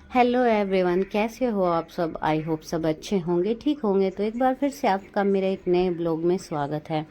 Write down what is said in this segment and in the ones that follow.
Hello everyone, कैसे हो आप सब। आई होप सब अच्छे होंगे, ठीक होंगे। तो एक बार फिर से आपका मेरे एक नए ब्लॉग में स्वागत है।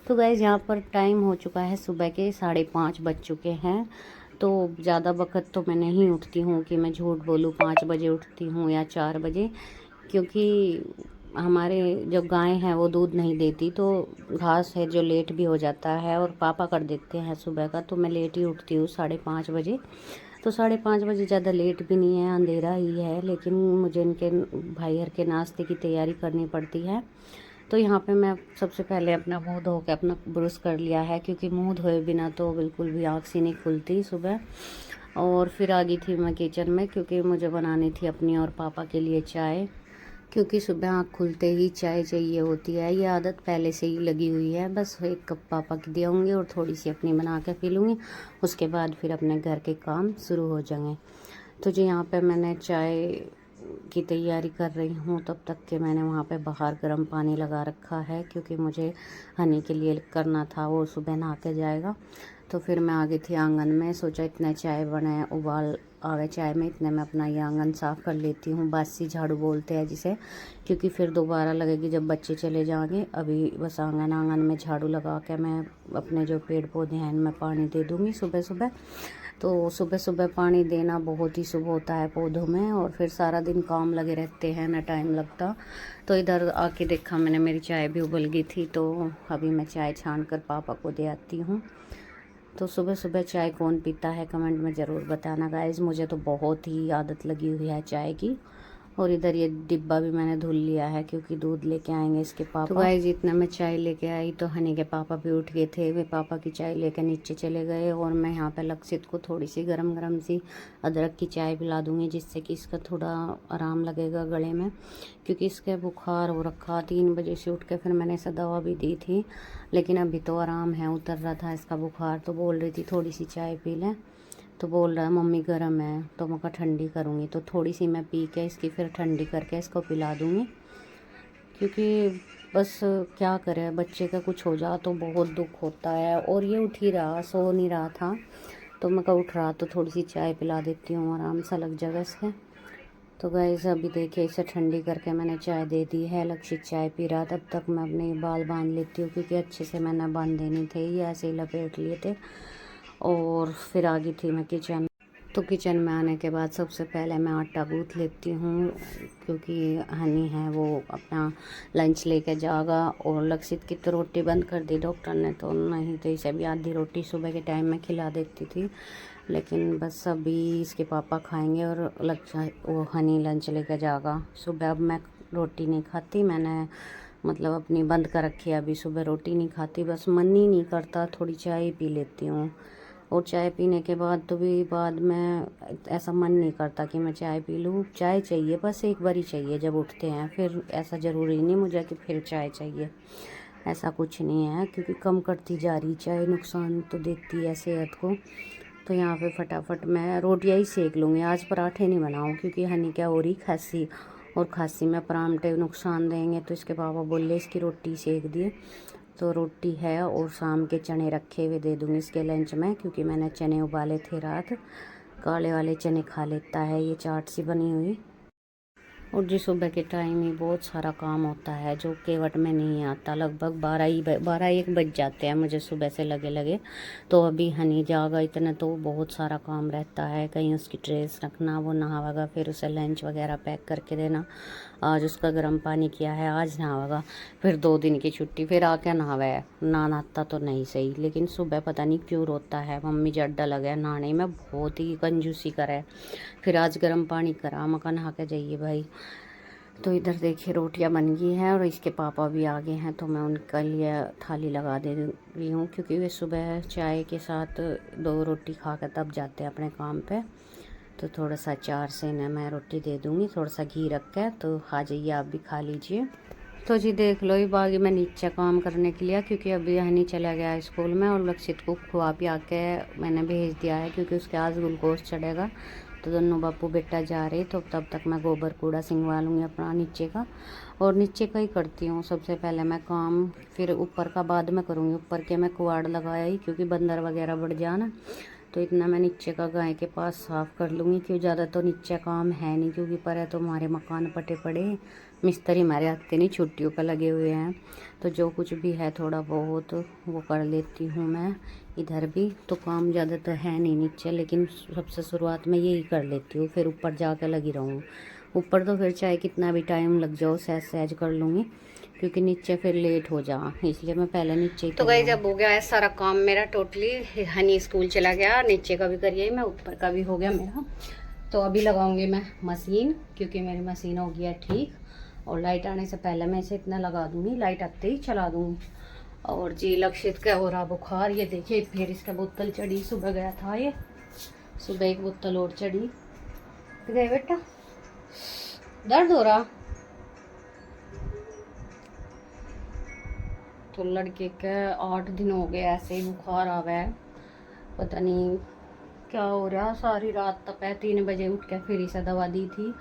तो गाइज यहाँ पर टाइम हो चुका है, सुबह के 5:30 बज चुके हैं। तो ज़्यादा वक्त तो मैं नहीं उठती हूँ कि मैं झूठ बोलूँ, 5 बजे उठती हूँ या 4 बजे, क्योंकि हमारे जो गाय हैं वो दूध नहीं देती, तो घास है जो लेट भी हो जाता है और पापा कर देते हैं सुबह का। तो मैं लेट ही उठती हूँ 5:30 बजे। तो 5:30 बजे ज़्यादा लेट भी नहीं है, अंधेरा ही है, लेकिन मुझे इनके भाई हर के नाश्ते की तैयारी करनी पड़ती है। तो यहाँ पे मैं सबसे पहले अपना मुंह धो के अपना ब्रश कर लिया है, क्योंकि मुंह धोए बिना तो बिल्कुल भी आँख सी नहीं खुलती सुबह। और फिर आ गई थी मैं किचन में, क्योंकि मुझे बनानी थी अपनी और पापा के लिए चाय, क्योंकि सुबह आँख खुलते ही चाय चाहिए होती है। ये आदत पहले से ही लगी हुई है। बस 1 कप पापा की देंगे और थोड़ी सी अपनी बना के पी लूँगी। उसके बाद फिर अपने घर के काम शुरू हो जाएंगे। तो जी यहाँ पे मैंने चाय की तैयारी कर रही हूँ, तब तक के मैंने वहाँ पे बाहर गर्म पानी लगा रखा है, क्योंकि मुझे हनी के लिए करना था, वो सुबह नहा के जाएगा। तो फिर मैं आ गई थी आंगन में, सोचा इतने चाय बने, उबाल आ गए चाय में, इतने में अपना ये आंगन साफ़ कर लेती हूँ। बासी झाड़ू बोलते हैं जिसे, क्योंकि फिर दोबारा लगेगी जब बच्चे चले जाएंगे। अभी बस आंगन आंगन में झाड़ू लगा के मैं अपने जो पेड़ पौधे हैं इनमें पानी दे दूँगी सुबह सुबह। तो सुबह सुबह पानी देना बहुत ही शुभ होता है पौधों में, और फिर सारा दिन काम लगे रहते हैं, ना टाइम लगता। तो इधर आके देखा मैंने, मेरी चाय भी उबल गई थी, तो अभी मैं चाय छान कर पापा को दे आती हूँ। तो सुबह सुबह चाय कौन पीता है, कमेंट में ज़रूर बताना गाइज़। मुझे तो बहुत ही आदत लगी हुई है चाय की। और इधर ये डिब्बा भी मैंने धुल लिया है, क्योंकि दूध लेके आएंगे इसके पापा। तो गाइस इतना मैं चाय लेके आई तो हनी के पापा भी उठ गए थे, वे पापा की चाय लेके नीचे चले गए। और मैं यहाँ पे लक्षित को थोड़ी सी गरम गरम सी अदरक की चाय पिला दूँगी, जिससे कि इसका थोड़ा आराम लगेगा गले में, क्योंकि इसके बुखार हो रखा। 3 बजे से उठ के फिर मैंने इसे दवा भी दी थी, लेकिन अभी तो आराम है, उतर रहा था इसका बुखार। तो बोल रही थी थोड़ी सी चाय पी लें, तो बोल रहा है मम्मी गर्म है, तो मैं कहा ठंडी करूँगी। तो थोड़ी सी मैं पी के इसकी फिर ठंडी करके इसको पिला दूँगी, क्योंकि बस क्या करें, बच्चे का कुछ हो जा तो बहुत दुख होता है। और ये उठ ही रहा, सो नहीं रहा था, तो मैं कहा उठ रहा तो थोड़ी सी चाय पिला देती हूँ, आराम सा लग जाएगा इसके। तो गाइस अभी देखिए इसे ठंडी करके मैंने चाय दे दी है। लक्षित चाय पी रहा, तब तक मैं अपने बाल बांध लेती हूँ, क्योंकि अच्छे से मैंने बांधे नहीं थे, ये ऐसे ही लपेट लिए थे। और फिर आ गई थी मैं किचन। तो किचन में आने के बाद सबसे पहले मैं आटा गूँथ लेती हूँ, क्योंकि हनी है वो अपना लंच लेके जाएगा। और लक्षित की तो रोटी बंद कर दी डॉक्टर ने, तो नहीं तो इसे भी आधी रोटी सुबह के टाइम में खिला देती थी, लेकिन बस अभी इसके पापा खाएंगे और वो हनी लंच लेके जाएगा सुबह। अब मैं रोटी नहीं खाती, मैंने मतलब अपनी बंद कर रखी है, अभी सुबह रोटी नहीं खाती, बस मन ही नहीं करता, थोड़ी चाय पी लेती हूँ। और चाय पीने के बाद तो भी बाद में ऐसा मन नहीं करता कि मैं चाय पी लूँ। चाय चाहिए, बस एक बार ही चाहिए जब उठते हैं, फिर ऐसा ज़रूरी नहीं मुझे कि फिर चाय चाहिए, ऐसा कुछ नहीं है, क्योंकि कम करती जा रही चाय, नुकसान तो देती है सेहत को। तो यहाँ पे फटाफट मैं रोटियाँ ही सेक लूँगी, आज पराठे नहीं बनाऊँ, क्योंकि हनी क्या हो रही खांसी, और खांसी में पराठे नुकसान देंगे। तो इसके पापा बोले इसकी रोटी सेक दिए, तो रोटी है और शाम के चने रखे हुए दे दूँगी इसके लंच में, क्योंकि मैंने चने उबाले थे रात। काले वाले चने खा लेता है ये, चाट सी बनी हुई। और जी सुबह के टाइम ही बहुत सारा काम होता है, जो केवट में नहीं आता। लगभग 12-1 बज जाते हैं मुझे सुबह से लगे लगे। तो अभी हनी जागा इतना, तो बहुत सारा काम रहता है, कहीं उसकी ड्रेस रखना, वो नहावेगा, फिर उसे लंच वगैरह पैक करके देना। आज उसका गर्म पानी किया है, आज नहावेगा, फिर 2 दिन की छुट्टी, फिर आके नहावे। ना नहाता तो नहीं सही, लेकिन सुबह पता नहीं क्यों रोता है, मम्मी जड्डा लगे नहाने में, बहुत ही कंजूसी करे। फिर आज गर्म पानी करा, मका नहा के जाइए भाई। तो इधर देखिए रोटियां बन गई हैं और इसके पापा भी आ गए हैं, तो मैं उनके लिए थाली लगा दे रही हूँ, क्योंकि वे सुबह चाय के साथ 2 रोटी खा कर तब जाते हैं अपने काम पे। तो थोड़ा सा अचार से ना मैं रोटी दे दूँगी, थोड़ा सा घी रख के, तो आ जाइए आप भी खा लीजिए। तो जी देख लो, ये बागी मैं नीचे काम करने के लिए, क्योंकि अभी हनी चला गया है स्कूल में, और लक्षित को खुआ पिया के मैंने भेज दिया है, क्योंकि उसके आज ग्लूकोज चढ़ेगा। तो दोनों बापू बेटा जा रहे, तो तब तक मैं गोबर कूड़ा सिंगवा लूँगी अपना नीचे का। और नीचे का ही करती हूँ सबसे पहले मैं काम, फिर ऊपर का बाद में करूँगी। ऊपर के मैं कुआड़ लगाया ही, क्योंकि बंदर वगैरह बढ़ जाए ना, तो इतना मैं नीचे का गाय के पास साफ़ कर लूँगी, क्यों ज़्यादा तो नीचे काम है नहीं, क्योंकि पर है तो हमारे मकान पटे पड़े, मिस्त्री हमारे आते नहीं, छुट्टियों का लगे हुए हैं। तो जो कुछ भी है थोड़ा बहुत वो कर लेती हूँ मैं। इधर भी तो काम ज़्यादा तो है नहीं नीचे, लेकिन सबसे शुरुआत में यही कर लेती हूँ, फिर ऊपर जाकर लगी रहूँ। ऊपर तो फिर चाहे कितना भी टाइम लग जाओ सहज सहज कर लूँगी, क्योंकि नीचे फिर लेट हो जा, इसलिए मैं पहले नीचे ही। तो गई जब हो गया है सारा काम मेरा टोटली, हनी स्कूल चला गया, नीचे का भी करिए, मैं ऊपर का भी हो गया मेरा। तो अभी लगाऊंगी मैं मशीन, क्योंकि मेरी मशीन हो गया ठीक, और लाइट आने से पहले मैं इसे इतना लगा दूंगी, लाइट आते ही चला दूंगी। और जी लक्षित का हो रहा बुखार, ये देखिए फिर इसका बोतल चढ़ी, सुबह गया था ये, सुबह एक बोतल और चढ़ी। तो गए बेटा, दर्द हो रहा? तो लड़के के 8 दिन हो गए ऐसे ही बुखार आ गया है, पता नहीं क्या हो रहा। सारी रात तक है, 3 बजे उठ के फिर इसे दवा दी थी,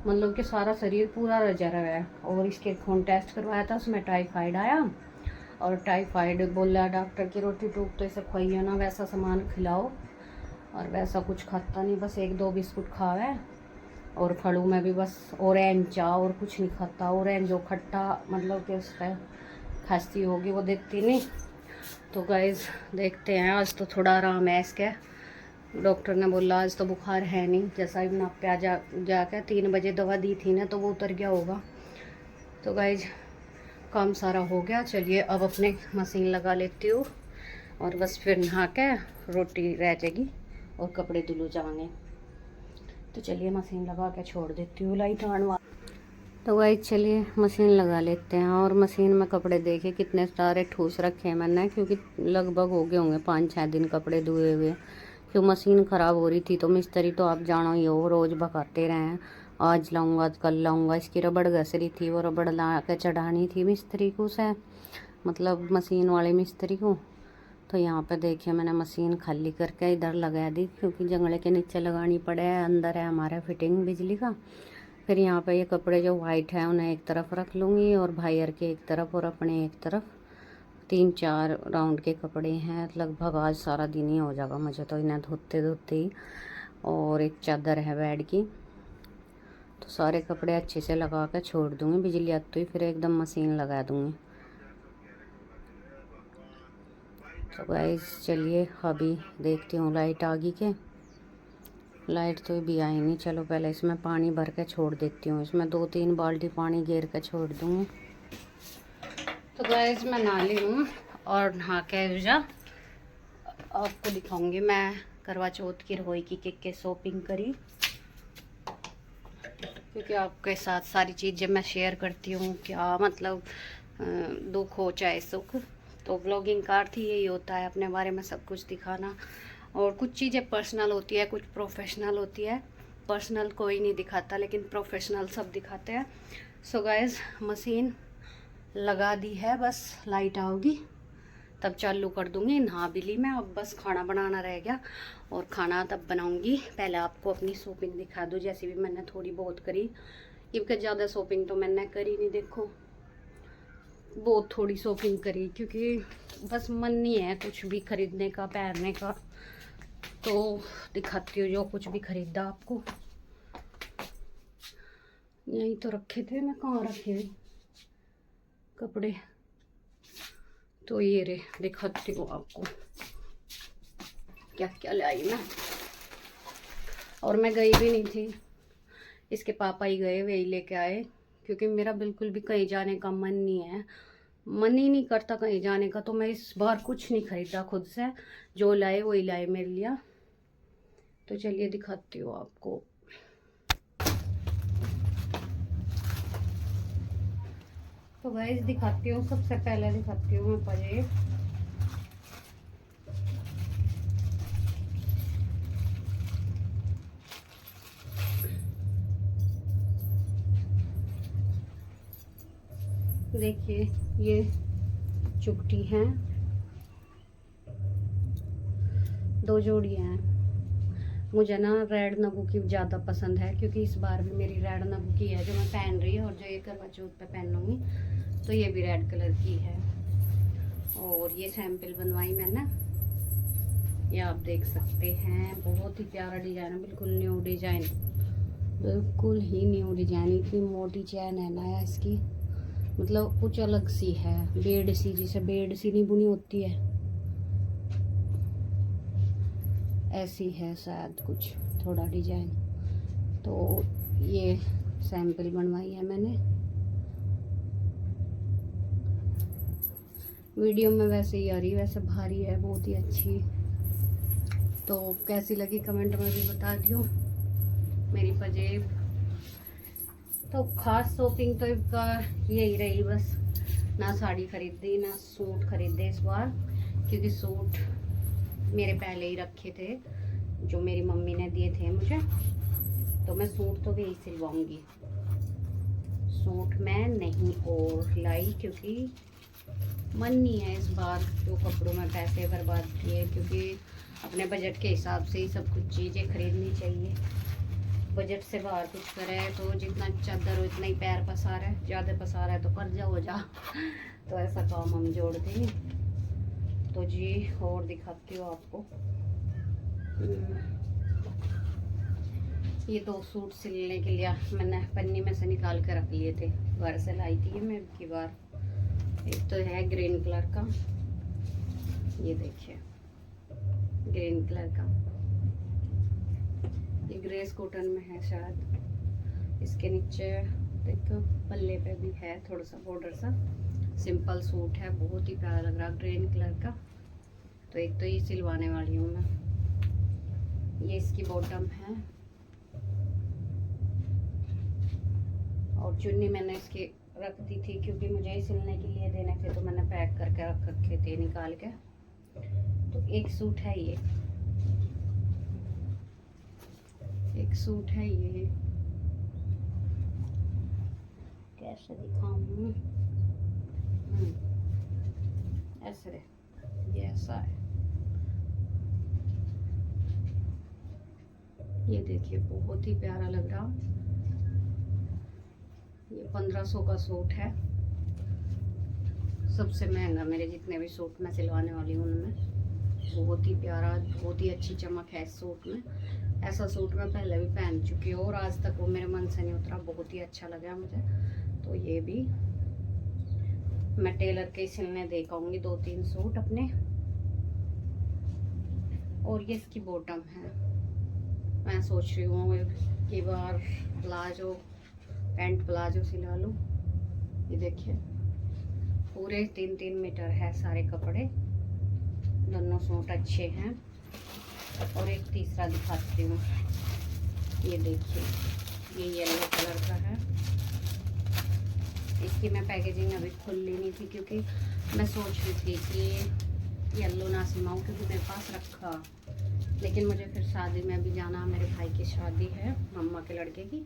मतलब कि सारा शरीर पूरा रजा रहा है। और इसके खून टेस्ट करवाया था, उसमें टाइफाइड आया, और टाइफाइड बोला डॉक्टर की रोटी टूक तो इसे खाइए ना, वैसा सामान खिलाओ, और वैसा कुछ खाता नहीं, बस 1-2 बिस्कुट खावे, और फलों में भी बस ऑरेंज चा, और कुछ नहीं खाता। ऑरेंज जो खट्टा मतलब कि उसका खांसी होगी वो देती नहीं। तो गाइस देखते हैं, आज तो थोड़ा आराम है इसके, डॉक्टर ने बोला आज तो बुखार है नहीं, जैसा ही नाप पे जाकर 3 बजे दवा दी थी ना, तो वो उतर गया होगा। तो गाइस काम सारा हो गया, चलिए अब अपने मशीन लगा लेती हूँ, और बस फिर नहा के रोटी रह जाएगी और कपड़े धुल जाएंगे। तो चलिए मशीन लगा के छोड़ देती हूँ, लाइट आने। तो गाइस चलिए मशीन लगा लेते हैं। और मशीन में कपड़े देखे कितने सारे ठूस रखे हैं मैंने, क्योंकि लगभग हो गए होंगे 5-6 दिन कपड़े धुए हुए, क्यों मशीन ख़राब हो रही थी। तो मिस्त्री तो आप जानो ही हो, रोज़ भगाते रहे हैं, आज लाऊंगा कल लाऊंगा। इसकी रबड़ घस रही थी, वो रबड़ ला के चढ़ानी थी मिस्त्री को से, मतलब मशीन वाले मिस्त्री को। तो यहाँ पे देखिए मैंने मशीन खाली करके इधर लगा दी, क्योंकि जंगले के नीचे लगानी पड़े है, अंदर है हमारा फिटिंग बिजली का। फिर यहाँ पे ये कपड़े जो वाइट हैं उन्हें एक तरफ रख लूँगी, और भाईर के एक तरफ और अपने एक तरफ। 3-4 राउंड के कपड़े हैं, लगभग आज सारा दिन ही हो जाएगा मुझे तो इन्हें धोते धोते ही। और एक चादर है बेड की, तो सारे कपड़े अच्छे से लगा के छोड़ दूँगी, बिजली आती हुई फिर एकदम मशीन लगा दूँगी। तो गाइस चलिए अभी देखती हूँ लाइट आ गई के, लाइट तो भी आई नहीं। चलो पहले इसमें पानी भर के छोड़ देती हूँ, इसमें 2-3 बाल्टी पानी घेर के छोड़ दूँगी। तो गाइस मैं नहा ली हूँ, और नहा के जा आपको दिखाऊंगी मैं करवा चौथ की रसोई की के शॉपिंग करी, क्योंकि आपके साथ सारी चीज़ें मैं शेयर करती हूँ, क्या मतलब दुख हो चाहे सुख। तो ब्लॉगिंग का अर्थ ही यही होता है, अपने बारे में सब कुछ दिखाना। और कुछ चीज़ें पर्सनल होती है, कुछ प्रोफेशनल होती है। पर्सनल कोई नहीं दिखाता, लेकिन प्रोफेशनल सब दिखाते हैं। सो गाइस मशीन लगा दी है, बस लाइट आओगी तब चालू कर दूंगी। नहा भी ली मैं, अब बस खाना बनाना रह गया, और खाना तब बनाऊंगी। पहले आपको अपनी शॉपिंग दिखा दूँ, जैसे भी मैंने थोड़ी बहुत करी, क्योंकि ज़्यादा शॉपिंग तो मैंने करी नहीं, देखो बहुत थोड़ी शॉपिंग करी, क्योंकि बस मन नहीं है कुछ भी खरीदने का, पहनने का। तो दिखाती हूँ जो कुछ भी खरीदा आपको। यहीं तो रखे थे, मैं कहाँ रखे हुए कपड़े, तो ये रे दिखाती हूँ आपको क्या क्या लाई मैं। और मैं गई भी नहीं थी, इसके पापा ही गए, वे ही लेके आए, क्योंकि मेरा बिल्कुल भी कहीं जाने का मन नहीं है, मन ही नहीं करता कहीं जाने का। तो मैं इस बार कुछ नहीं खरीदा खुद से, जो लाए वही लाए मेरे लिए। तो चलिए दिखाती हूँ आपको। तो गाइस दिखाती हूँ, सबसे पहले दिखाती हूँ मैं पजेब। देखिए ये चुपटी हैं, 2 जोड़ी हैं। मुझे ना रेड नगू की ज़्यादा पसंद है, क्योंकि इस बार भी मेरी रेड नगू की है जो मैं पहन रही हूँ, और जो ये करवा चौथ पे पहनूंगी तो ये भी रेड कलर की है। और ये सैंपल बनवाई मैंने, ये आप देख सकते हैं, बहुत ही प्यारा डिजाइन है, बिल्कुल न्यू डिजाइन, बिल्कुल ही न्यू डिजाइन। इतनी मोटी चैन है ना इसकी, मतलब कुछ अलग सी है, बेड सी, जैसे बेड सी नहीं बुनी होती है ऐसी है शायद कुछ थोड़ा डिजाइन। तो ये सैंपल बनवाई है मैंने, वीडियो में वैसे ही आ रही, वैसे भारी है, बहुत ही अच्छी। तो कैसी लगी कमेंट में भी बता दियो मेरी पजेब। तो खास शॉपिंग तो इसका यही रही बस, ना साड़ी खरीदी ना सूट खरीदे इस बार, क्योंकि सूट मेरे पहले ही रखे थे जो मेरी मम्मी ने दिए थे मुझे, तो मैं सूट तो भी यही सिलवाऊंगी। सूट मैं नहीं और लाई, क्योंकि मन नहीं है इस बार जो कपड़ों में पैसे बर्बाद किए, क्योंकि अपने बजट के हिसाब से ही सब कुछ चीज़ें खरीदनी चाहिए। बजट से बाहर कुछ करे तो जितना चादर हो इतना ही पैर पसार है, ज़्यादा पसार है तो कर्जा हो जा तो ऐसा काम हम जोड़ते हैं। तो जी और दिखाती हूँ आपको, ये 2 सूट सिलने के लिए मैंने पन्नी में से निकाल कर रख लिए थे, घर से लाई थी मैं की बार। एक तो है ग्रीन कलर का, ये देखिए ग्रीन कलर का, ये ग्रेस कॉटन में है शायद। इसके नीचे देखो पल्ले पे भी है थोड़ा सा बॉर्डर सा, सिंपल सूट है, बहुत ही प्यारा लग रहा ग्रीन कलर का। तो एक तो ये सिलवाने वाली हूँ मैं। ये इसकी बॉटम है और चुन्नी मैंने इसकी रख दी थी क्योंकि मुझे ही सिलने के लिए देने थे, तो मैंने पैक करके रख रखे थे निकाल के। तो एक सूट है ये, एक सूट है ये, कैसे दिखाऊं, ऐसे ये ऐसा है, ये देखिए बहुत ही प्यारा लग रहा। ये 1500 का सूट है, सबसे महंगा मेरे जितने भी सूट मैं सिलवाने वाली हूँ उनमें। बहुत ही प्यारा, बहुत ही अच्छी चमक है इस सूट में। ऐसा सूट मैं पहले भी पहन चुकी हूँ और आज तक वो मेरे मन से नहीं उतरा, बहुत ही अच्छा लगा मुझे। तो ये भी मैं टेलर के सिलने दे पाऊँगी 2-3 सूट अपने। और ये इसकी बॉटम है, मैं सोच रही हूँ कि बार प्लाजो, पैंट प्लाजो सिला लूँ। ये देखिए पूरे 3-3 मीटर है सारे कपड़े, दोनों सूट अच्छे हैं। और एक तीसरा दिखाती हूँ, ये देखिए ये येलो कलर का है। इसकी मैं पैकेजिंग अभी खुल ली नहीं थी क्योंकि मैं सोच रही थी कि येलो ना सिलवाऊँ क्योंकि मेरे पास रखा, लेकिन मुझे फिर शादी में भी जाना, मेरे भाई की शादी है मम्मा के लड़के की,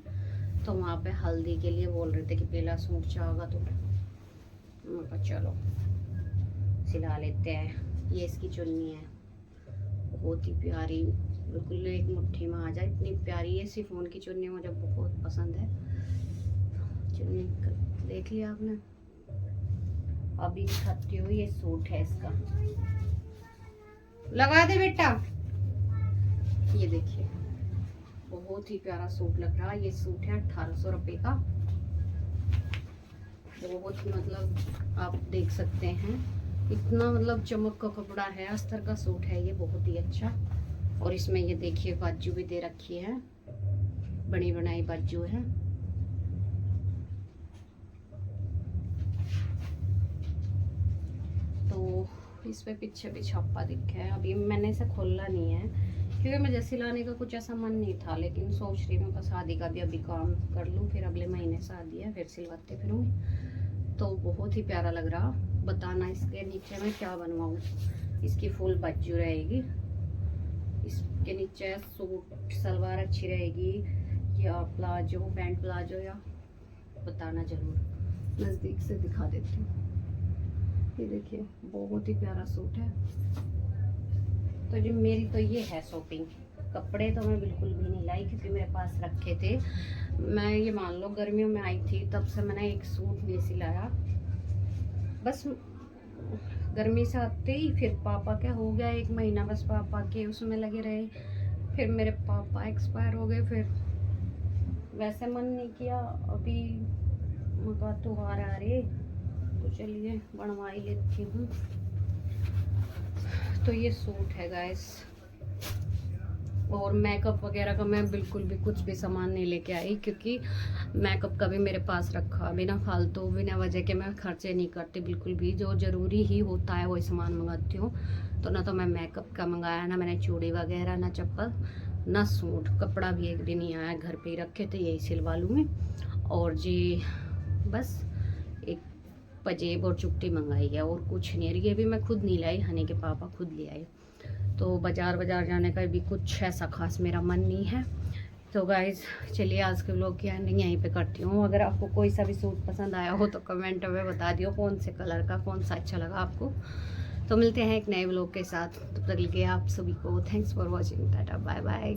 तो वहाँ पे हल्दी के लिए बोल रहे थे कि पीला सूट चाहोगा, तो मैं कहा चलो सिला लेते हैं। ये इसकी चुन्नी है, बहुत ही प्यारी, बिल्कुल एक मुट्ठी में आ जाए इतनी प्यारी है। शिफॉन की चुन्नी मुझे बहुत पसंद है। चुन्नी देख लिया आपने, अभी दिखाती हूँ। ये सूट है इसका, लगा दे बेटा। ये देखिए बहुत ही प्यारा सूट लग रहा है। ये सूट है 1800 रुपये का, बहुत ही मतलब आप देख सकते हैं इतना मतलब चमक का कपड़ा है, अस्तर का सूट है ये, बहुत ही अच्छा। और इसमें ये देखिए बाजू भी दे रखी है, बनी बनाई बाजू है। तो इस पे पीछे भी छापा दिखा है, अभी मैंने इसे खोला नहीं है क्योंकि मुझे सिलाने का कुछ ऐसा मन नहीं था, लेकिन सोच रही हूँ शादी का भी अभी काम कर लूँ, फिर अगले महीने शादी है, फिर सिलवाते फिरूँगी। तो बहुत ही प्यारा लग रहा। बताना इसके नीचे मैं क्या बनवाऊँ। इसकी फुल बाजू रहेगी, इसके नीचे सूट सलवार अच्छी रहेगी या प्लाजो, पैंट प्लाजो, या बताना ज़रूर। नज़दीक से दिखा देती हूँ, ये देखिए बहुत ही प्यारा सूट है। तो जो मेरी तो ये है शॉपिंग। कपड़े तो मैं बिल्कुल भी नहीं लाई क्योंकि मेरे पास रखे थे। मैं ये मान लो गर्मियों में आई थी तब से मैंने एक सूट नहीं सिलाया, बस गर्मी से आते ही फिर पापा क्या हो गया, 1 महीना बस पापा के उसमें लगे रहे, फिर मेरे पापा एक्सपायर हो गए, फिर वैसे मन नहीं किया। अभी मका त्योहार आ रहे तो चलिए बनवा ही लेती हूँ। तो ये सूट है गाइस, और मेकअप वगैरह का मैं बिल्कुल भी कुछ भी सामान नहीं लेके आई, क्योंकि मेकअप का भी मेरे पास रखा, बिना फालतू बिना वजह के मैं खर्चे नहीं करती बिल्कुल भी। जो ज़रूरी ही होता है वही सामान मंगाती हूँ। तो ना तो मैं मेकअप का मंगाया, ना मैंने चूड़ी वगैरह, ना चप्पल, ना सूट। कपड़ा भी एक भी नहीं आया, घर पे ही रखे थे, यही सिलवा लूँगी। और जी बस एक पजेब और चुट्टी मंगाई है, और कुछ नहीं। ये भी मैं खुद नहीं लाई, हनी के पापा खुद ले आए। तो बाज़ार जाने का भी कुछ ऐसा खास मेरा मन नहीं है। तो गाइज़ चलिए आज के व्लॉग की एंडिंग यहीं पे करती हूँ। अगर आपको कोई सा भी सूट पसंद आया हो तो कमेंट में बता दियो कौन से कलर का, कौन सा अच्छा लगा आपको। तो मिलते हैं एक नए व्लॉग के साथ, तब तक के लिए आप सभी को thanks for watching, tata bye bye.